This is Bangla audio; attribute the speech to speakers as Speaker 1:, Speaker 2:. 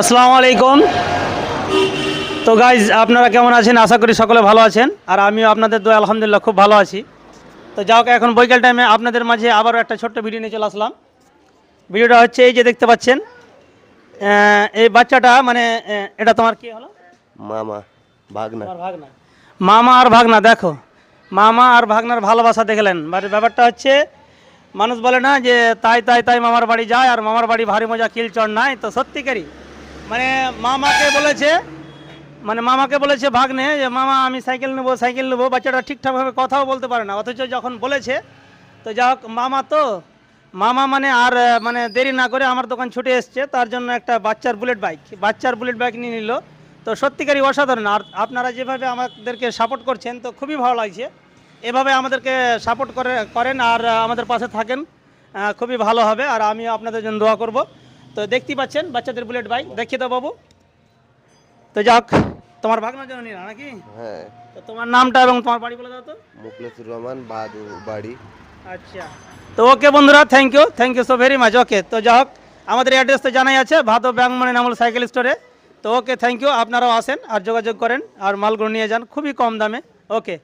Speaker 1: আসসালামু আলাইকুম। তো গাইজ আপনারা কেমন আছেন? আশা করি সকলে ভালো আছেন, আর আমিও আপনাদের দোয়া আলহামদুলিল্লাহ খুব ভালো আছি। তো যাই হোক, এখন বৈকাল টাইমে আপনাদের মাঝে আবারও একটা ছোট্ট ভিডিও নিয়ে চলে আসলাম। ভিডিওটা হচ্ছে এই যে দেখতে পাচ্ছেন, এই বাচ্চাটা মানে এটা তোমার কি হলো?
Speaker 2: মামা ভাগনা।
Speaker 1: তোমার ভাগনা। মামা আর ভাগনা, দেখো মামা আর ভাগনার ভালোবাসা দেখলেন। ব্যাপারটা হচ্ছে, মানুষ বলে না যে তাই তাই তাই মামার বাড়ি যায়, আর মামার বাড়ি ভারী মজা কিলচড় নাই। তো সত্যিকারই মানে মামাকে বলেছে ভাগ্নে যে মামা আমি সাইকেল নেবো। বাচ্চাটা ঠিকঠাকভাবে কথাও বলতে পারে না, অথচ যখন বলেছে তো যা হোক, মামা মানে আর মানে দেরি না করে আমার দোকান ছুটে এসছে, তার জন্য একটা বাচ্চার বুলেট বাইক নিয়ে নিল। তো সত্যিকারই অসাধারণ। আর আপনারা যেভাবে আমাদেরকে সাপোর্ট করছেন তো খুবই ভালো লাগছে। এভাবে আমাদেরকে সাপোর্ট করেন আর আমাদের পাশে থাকেন, খুবই ভালো হবে। আর আমিও আপনাদের জন্য দোয়া করব। তো দেখতেই পাচ্ছেন বাচ্চাদের বুলেট বাইক, দেখিয়ে দাও বাবু। তো যাক, তোমার ভাগনার জন্য নিলা নাকি?
Speaker 2: হ্যাঁ,
Speaker 1: তো তোমার নামটা এবং তোমার বাড়ি বলে দাও তো।
Speaker 2: মুখলেসুর রহমান বাহাদুর বাড়ি।
Speaker 1: আচ্ছা, তো ওকে বন্ধুরা, thank you so very much. Okay, তো যাই হোক, আমাদের অ্যাড্রেস তো জানাই আছে, ভাদো ব্যাংমনি নামল সাইকেল স্টোরে। তো ওকে, থ্যাংক ইউ। আপনারাও আসেন আর যোগাযোগ করেন আর মালগুলো নিয়ে যান খুবই কম দামে। ওকে।